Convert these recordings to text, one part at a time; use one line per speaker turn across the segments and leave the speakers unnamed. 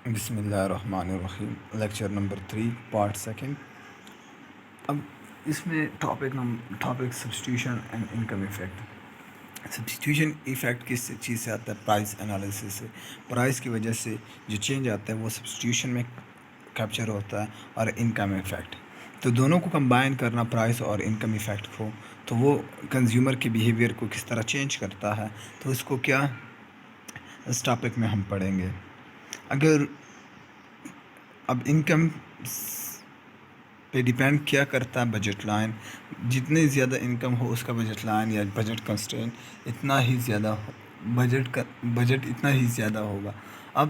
بسم اللہ الرحمن الرحیم، لیکچر نمبر 3 پارٹ سیکنڈ۔ اب اس میں topic substitution and income effect. Substitution effect کس چیز سے آتا ہے؟ پرائس انالیسس سے۔ پرائس کی وجہ سے جو چینج آتا ہے وہ سبسٹیوشن میں کیپچر ہوتا ہے، اور انکم ایفیکٹ تو دونوں کو کمبائن کرنا، پرائس اور انکم ایفیکٹ کو، تو وہ کنزیومر کے بیہیویئر کو کس طرح چینج کرتا ہے، تو اس کو کیا اس ٹاپک میں ہم پڑھیں گے۔ اگر اب انکم پہ ڈیپینڈ کیا کرتا ہے بجٹ لائن، جتنی زیادہ انکم ہو اس کا بجٹ لائن یا بجٹ کنسٹرین اتنا ہی زیادہ بجٹ اتنا ہی زیادہ ہوگا۔ اب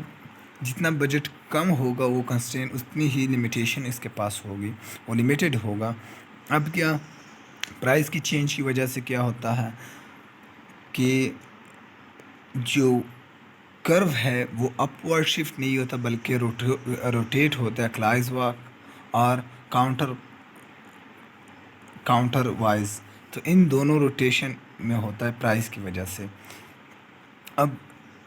جتنا بجٹ کم ہوگا وہ کنسٹرین اتنی ہی لمیٹیشن اس کے پاس ہوگی، وہ لمیٹیڈ ہوگا۔ اب کیا پرائس کی چینج کی وجہ سے کیا ہوتا ہے کہ جو کرو ہے وہ اپورڈ شفٹ نہیں ہوتا بلکہ روٹیٹ ہوتا ہے، کلاس واک اور کاؤنٹر وائز، تو ان دونوں روٹیشن میں ہوتا ہے پرائس کی وجہ سے۔ اب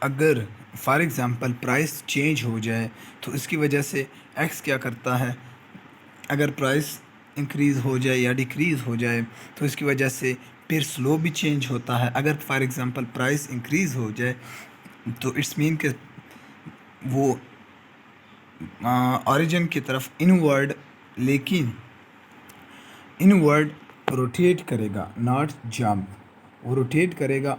اگر فار ایگزامپل پرائس چینج ہو جائے تو اس کی وجہ سے ایکس کیا کرتا ہے، اگر پرائس انکریز ہو جائے یا ڈیکریز ہو جائے تو اس کی وجہ سے پھر سلو بھی چینج ہوتا ہے۔ اگر فار ایگزامپل پرائس انکریز ہو جائے تو اٹس مین کہ وہ اوریجن کی طرف انورڈ، لیکن انورڈ روٹیٹ کرے گا، ناٹ جمپ، وہ روٹیٹ کرے گا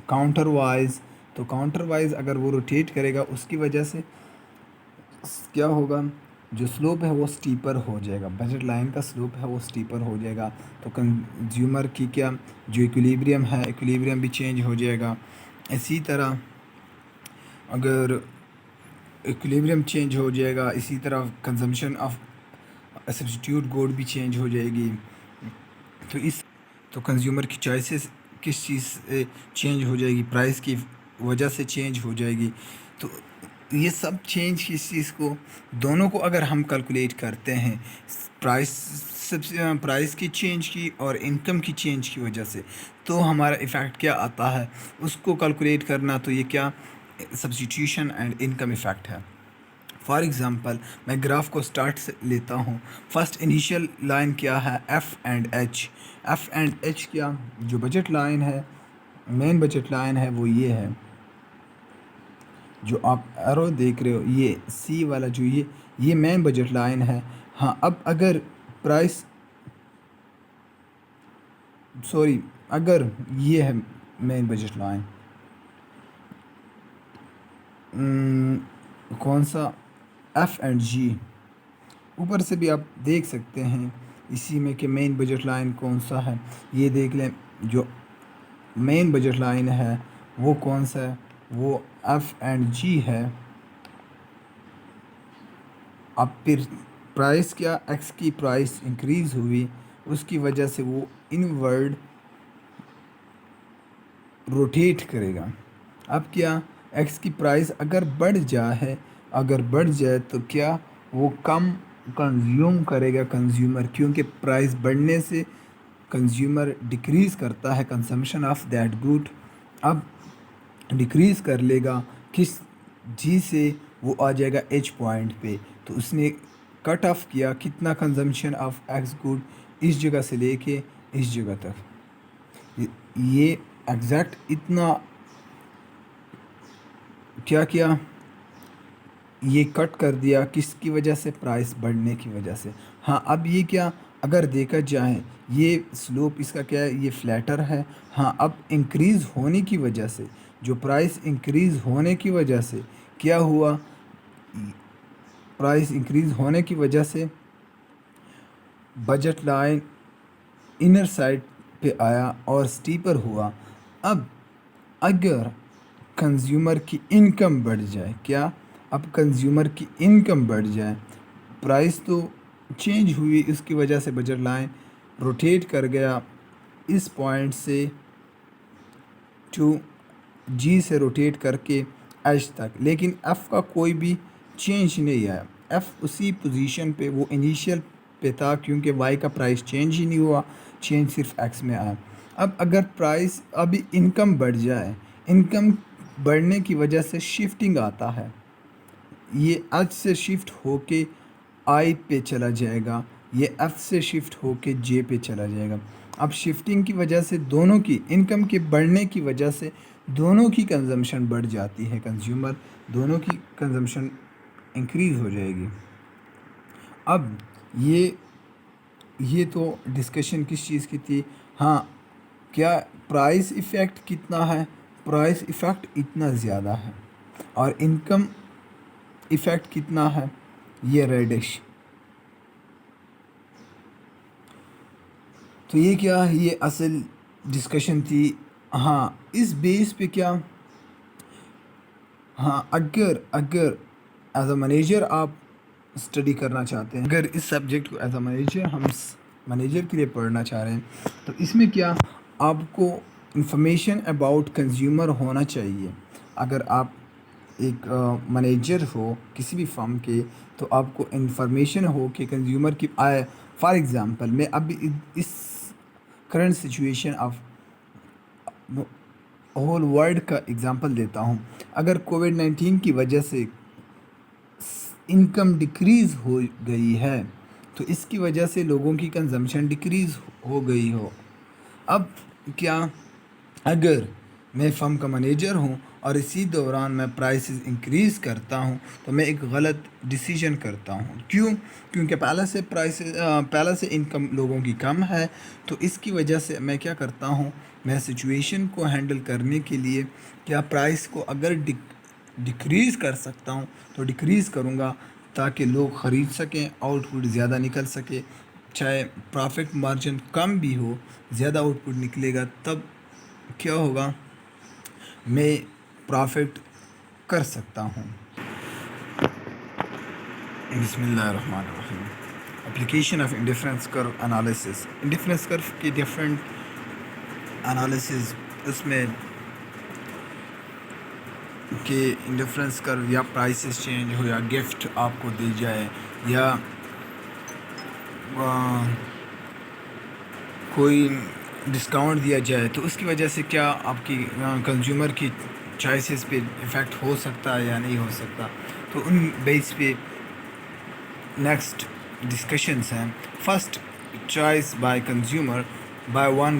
کاؤنٹر وائز۔ تو کاؤنٹر وائز اگر وہ روٹیٹ کرے گا اس کی وجہ سے کیا ہوگا، جو سلوپ ہے وہ سٹیپر ہو جائے گا، بجٹ لائن کا سلوپ ہے وہ سٹیپر ہو جائے گا، تو کنزیومر کی کیا جو ایکویلیبریم ہے، ایکویلیبریم بھی چینج ہو جائے گا۔ اسی طرح اگر ایکویلیبریم چینج ہو جائے گا، اسی طرح کنزمپشن آف سبسٹیوٹ گوڈ بھی چینج ہو جائے گی، تو کنزیومر کی چوائسیز کس چیز سے چینج ہو جائے گی، پرائس کی وجہ سے چینج ہو جائے گی۔ تو یہ سب چینج کس چیز کو، دونوں کو اگر ہم کیلکولیٹ کرتے ہیں، پرائس کی چینج کی اور انکم کی چینج کی وجہ سے، تو ہمارا ایفیکٹ کیا آتا ہے اس کو کیلکولیٹ کرنا، تو یہ کیا سبسٹیوشن اینڈ انکم ایفیکٹ ہے۔ فار ایگزامپل میں گراف کو سٹارٹ سے لیتا ہوں۔ فرسٹ انیشیل لائن کیا ہے، F and H. F and H کیا جو بجٹ لائن ہے، مین بجٹ لائن ہے وہ یہ ہے جو آپ ایرو دیکھ رہے ہو، یہ سی والا جو یہ مین بجٹ لائن ہے۔ ہاں اب اگر پرائس اگر یہ ہے مین بجٹ لائن، کون سا، ایف اینڈ جی، اوپر سے بھی آپ دیکھ سکتے ہیں اسی میں کہ مین بجٹ لائن کون سا ہے۔ یہ دیکھ لیں جو مین بجٹ لائن ہے وہ کون سا ہے، وہ ایف اینڈ جی ہے۔ اب پھر پرائس کیا، ایکس کی پرائس انکریز ہوئی، اس کی وجہ سے وہ انورڈ روٹیٹ کرے گا۔ اب کیا ایکس کی پرائس اگر بڑھ جائے تو کیا وہ کم کنزیوم کرے گا کنزیومر، کیونکہ پرائس بڑھنے سے کنزیومر ڈیکریز کرتا ہے کنزمپشن آف دیٹ گڈ۔ اب ڈیکریز کر لے گا کس جی سے، وہ آ جائے گا ایچ پوائنٹ پہ، تو اس نے کٹ آف کیا کتنا کنزمپشن آف ایکس گڈ اس جگہ سے لے کے اس جگہ تک، یہ ایگزیکٹ اتنا کیا یہ کٹ کر دیا، کس کی وجہ سے، پرائس بڑھنے کی وجہ سے۔ ہاں اب یہ کیا اگر دیکھا جائے، یہ سلوپ اس کا کیا ہے، یہ فلیٹر ہے۔ ہاں اب انکریز ہونے کی وجہ سے، جو پرائس انکریز ہونے کی وجہ سے کیا ہوا، پرائس انکریز ہونے کی وجہ سے بجٹ لائن انر سائڈ پہ آیا اور سٹیپر ہوا۔ اب اگر کنزیومر کی انکم بڑھ جائے، کیا اب کنزیومر کی انکم بڑھ جائے، پرائس تو چینج ہوئی، اس کی وجہ سے بجٹ لائن روٹیٹ کر گیا اس پوائنٹ سے ٹو جی سے روٹیٹ کر کے ایچ تک، لیکن ایف کا کوئی بھی چینج نہیں آیا، ایف اسی پوزیشن پہ وہ انیشیل پہ تھا، کیونکہ وائی کا پرائس چینج ہی نہیں ہوا، چینج صرف ایکس میں آیا۔ اب اگر پرائس ابھی انکم بڑھ جائے، انکم بڑھنے کی وجہ سے شفٹنگ آتا ہے. یہ ایچ سے شفٹ ہو کے آئی پہ چلا جائے گا, یہ ایف سے شفٹ ہو کے جے پہ چلا جائے گا. اب شفٹنگ کی وجہ سے دونوں کی انکم کے بڑھنے کی وجہ سے دونوں کی کنزمپشن بڑھ جاتی ہے, کنزیومر دونوں کی کنزمپشن انکریز ہو جائے گی. اب یہ تو ڈسکشن کس چیز کی تھی. ہاں, کیا پرائس ایفیکٹ کتنا ہے؟ پرائس ایفیکٹ اتنا زیادہ ہے. اور انکم ایفیکٹ کتنا ہے؟ یہ ریڈش. تو یہ کیا, یہ اصل ڈسکشن تھی. ہاں, اس بیس پہ کیا, ہاں اگر ایز اے مینیجر آپ اسٹڈی کرنا چاہتے ہیں, اگر اس سبجیکٹ کو ایز اے مینیجر ہم مینیجر کے لیے پڑھنا چاہ رہے ہیں, تو اس میں کیا آپ کو انفارمیشن اباؤٹ کنزیومر ہونا چاہیے. اگر آپ ایک مینیجر ہو کسی بھی فرم کے, تو آپ کو انفارمیشن ہو کہ کنزیومر کی فار ایگزامپل میں اب اس current situation of whole world کا اگزامپل دیتا ہوں. اگر کووڈ-19 کی وجہ سے انکم ڈکریز ہو گئی ہے, تو اس کی وجہ سے لوگوں کی کنزمپشن ڈکریز ہو گئی ہو. اب کیا اگر میں فرم کا مینیجر ہوں اور اسی دوران میں پرائسز انکریز کرتا ہوں, تو میں ایک غلط ڈیسیجن کرتا ہوں. کیونکہ پہلے سے انکم لوگوں کی کم ہے, تو اس کی وجہ سے میں کیا کرتا ہوں, میں سچویشن کو ہینڈل کرنے کے لیے کیا پرائس کو اگر ڈکریز کر سکتا ہوں تو ڈکریز کروں گا, تاکہ لوگ خرید سکیں, آؤٹ پٹ زیادہ نکل سکے. چاہے پرافٹ مارجن کم بھی ہو, زیادہ آؤٹ پٹ نکلے گا, تب کیا ہوگا, میں پرافٹ کر سکتا ہوں. بسم اللہ الرحمن الرحیم. اپلیکیشن آف انڈیفرنس کرو انالیسس. انڈیفرنس کرو کی ڈفرینٹ انالیسز, اس میں کہ انڈیفرنس کرو یا پرائسز چینج ہو, یا گفٹ آپ کو دی جائے, یا کوئی ڈسکاؤنٹ دیا جائے, تو اس کی وجہ سے کیا آپ کی کنزیومر کی چوائسیز پہ افیکٹ ہو سکتا ہے یا نہیں ہو سکتا. تو ان بیس پہ نیکسٹ ڈسکشنس ہیں. First, choice by consumer buy one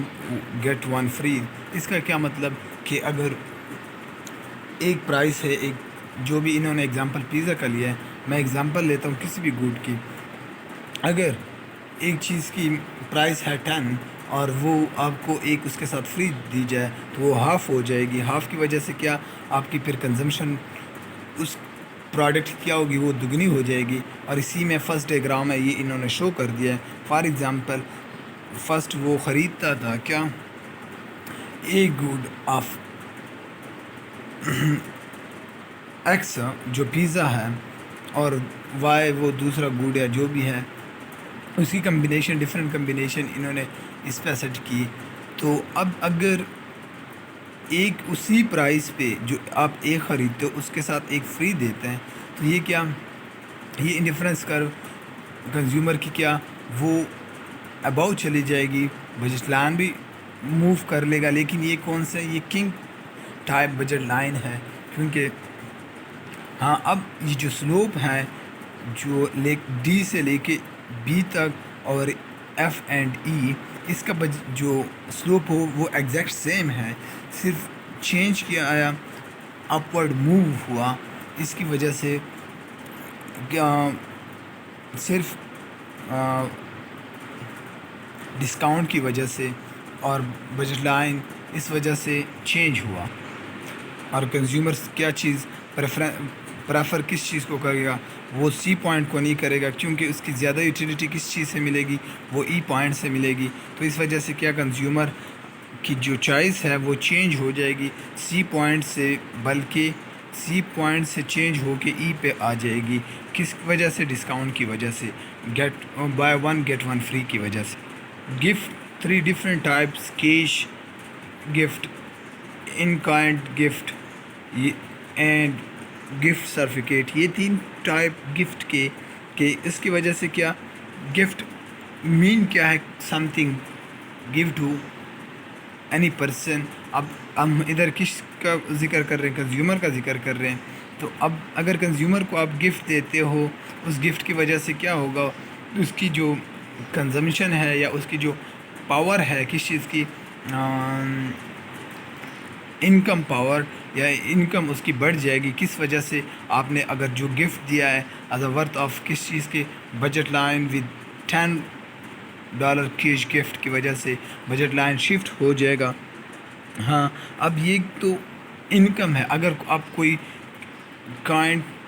get one free. اس کا کیا مطلب کہ اگر ایک پرائس ہے, ایک جو بھی انہوں نے ایگزامپل پیزا کا لیا ہے, میں ایگزامپل لیتا ہوں کسی بھی گوڈ کی. اگر ایک چیز کی پرائس ہے 10 اور وہ آپ کو ایک اس کے ساتھ فری دی جائے, تو وہ ہاف ہو جائے گی. ہاف کی وجہ سے کیا آپ کی پھر کنزمپشن اس پروڈکٹ کیا ہوگی, وہ دگنی ہو جائے گی. اور اسی میں فرسٹ ڈائیگرام ہے, یہ انہوں نے شو کر دیا ہے. فار ایگزامپل, فرسٹ وہ خریدتا تھا کیا ایک گوڈ آف ایکس جو پیزا ہے, اور وائی وہ دوسرا گوڈ ہے جو بھی ہے, اس کی کمبینیشن ڈفرینٹ کمبینیشن انہوں نے اس پہ سیٹ کی. تو اب اگر ایک اسی پرائس پہ جو آپ ایک خریدتے ہو اس کے ساتھ ایک فری دیتے ہیں, تو یہ کیا, یہ انڈیفرنس کر کنزیومر کی کیا وہ اباؤ چلی جائے گی. بجٹ لائن بھی موو کر لے گا, لیکن یہ کون سے, یہ کنگ ٹائپ بجٹ لائن ہے. کیونکہ ہاں, اب یہ جو سلوپ ہے جو ڈی سے لے کے بی تک اور ایف اینڈ ای, اس کا جو سلوپ ہو وہ ایگزیکٹ سیم ہے, صرف چینج کیا آیا, اپورڈ موو ہوا. اس کی وجہ سے صرف ڈسکاؤنٹ کی وجہ سے اور بجٹ لائن اس وجہ سے چینج ہوا. اور کنزیومرز کیا چیز پریفر کس چیز کو کرے گا, وہ سی پوائنٹ کو نہیں کرے گا, کیونکہ اس کی زیادہ یوٹیلیٹی کس چیز سے ملے گی, وہ ای پوائنٹ سے ملے گی. تو اس وجہ سے کیا کنزیومر کی جو چوائس ہے وہ چینج ہو جائے گی سی پوائنٹ سے, بلکہ سی پوائنٹ سے چینج ہو کے ای پہ آ جائے گی. کس وجہ سے, ڈسکاؤنٹ کی وجہ سے, buy one get one free کی وجہ سے. Gift 3 different types, cash gift, in kind gift and gift certificate. یہ 3 ٹائپ گفٹ کے اس کی وجہ سے کیا گفٹ مین کیا ہے, something give to any person. اب ہم ادھر کس کا ذکر کر رہے ہیں؟ کنزیومر کا ذکر کر رہے ہیں. تو اب اگر کنزیومر کو آپ گفٹ دیتے ہو، اس گفٹ کی وجہ سے کیا ہوگا، اس کی جو کنزمپشن ہے یا اس کی جو پاور ہے کس چیز کی، انکم پاور یا انکم اس کی بڑھ جائے گی. کس وجہ سے؟ آپ نے اگر جو گفٹ دیا ہے ایز اے ورتھ آف کس چیز کے، budget line with $10 cash gift کی وجہ سے بجٹ لائن شفٹ ہو جائے گا. ہاں اب یہ تو انکم ہے. اگر آپ کوئی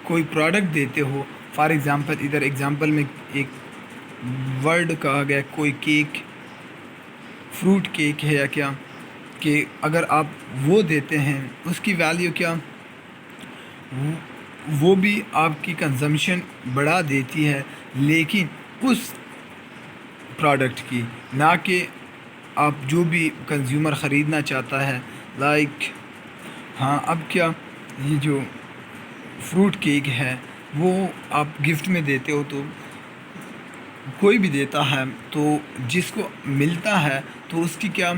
کوئی پروڈکٹ دیتے ہو، فار ایگزامپل ادھر ایگزامپل میں ایک ورڈ کہا گیا کوئی کیک، فروٹ کیک ہے یا کیا، کہ اگر آپ وہ دیتے ہیں اس کی ویلیو کیا، وہ بھی آپ کی کنزمپشن بڑھا دیتی ہے، لیکن اس پروڈکٹ کی، نہ کہ آپ جو بھی کنزیومر خریدنا چاہتا ہے. لائک ہاں اب کیا، یہ جو فروٹ کیک ہے وہ آپ گفٹ میں دیتے ہو، تو کوئی بھی دیتا ہے تو جس کو ملتا ہے تو اس کی کیا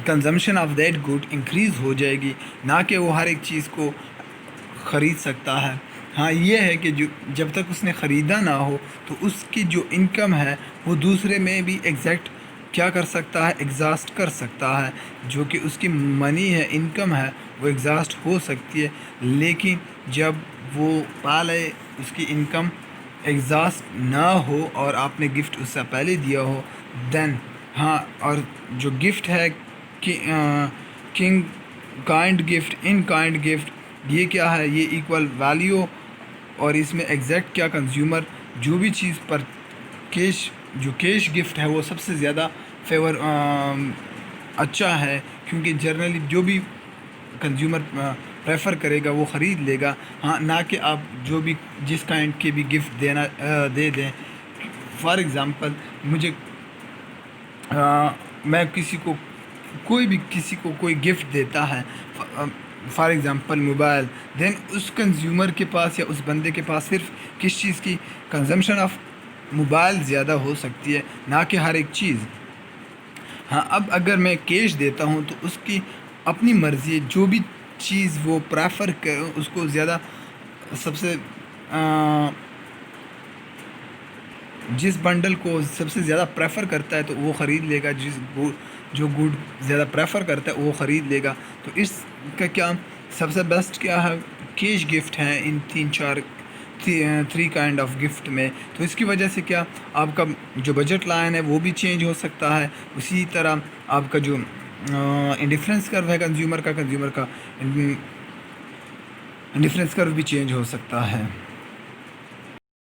consumption of that good increase ہو جائے گی، نہ کہ وہ ہر ایک چیز کو خرید سکتا ہے. ہاں یہ ہے کہ جب تک اس نے خریدا نہ ہو تو اس کی جو انکم ہے وہ دوسرے میں بھی ایگزیکٹ کیا کر سکتا ہے، ایگزاسٹ کر سکتا ہے. جو کہ اس کی منی ہے، انکم ہے، وہ ایگزاسٹ ہو سکتی ہے. لیکن جب وہ پہلے اس کی انکم ایگزاسٹ نہ ہو اور آپ نے گفٹ اس سے پہلے دیا ہو، دین ہاں. اور جو گفٹ ہے king kind gift, in kind gift, یہ کیا ہے، یہ ایکول ویلیو، اور اس میں ایگزیکٹ کیا کنزیومر جو بھی چیز پر جو کیش گفٹ ہے وہ سب سے زیادہ فیور اچھا ہے، کیونکہ جنرلی جو بھی کنزیومر پریفر کرے گا وہ خرید لے گا. ہاں نہ کہ آپ جو بھی جس کائنڈ کے بھی گفٹ دے دیں. فار ایگزامپل میں کسی کو کوئی گفٹ دیتا ہے، فار ایگزامپل موبائل، دین اس کنزیومر کے پاس یا اس بندے کے پاس صرف کس چیز کی کنزمپشن آف موبائل زیادہ ہو سکتی ہے، نہ کہ ہر ایک چیز. ہاں اب اگر میں کیش دیتا ہوں تو اس کی اپنی مرضی ہے، جو بھی چیز وہ پریفر کرے اس کو زیادہ سب سے جس بنڈل کو سب سے زیادہ پریفر کرتا ہے تو وہ خرید لے گا، جو گڈ زیادہ پریفر کرتا ہے وہ خرید لے گا. تو اس کا کیا سب سے بیسٹ کیا ہے، کیش گفٹ ہے ان 3 کائنڈ آف گفٹ میں. تو اس کی وجہ سے کیا آپ کا جو بجٹ لائن ہے وہ بھی چینج ہو سکتا ہے. اسی طرح آپ کا جو انڈیفرنس کرو ہے کنزیومر کا انڈیفرنس کرو بھی چینج ہو سکتا ہے.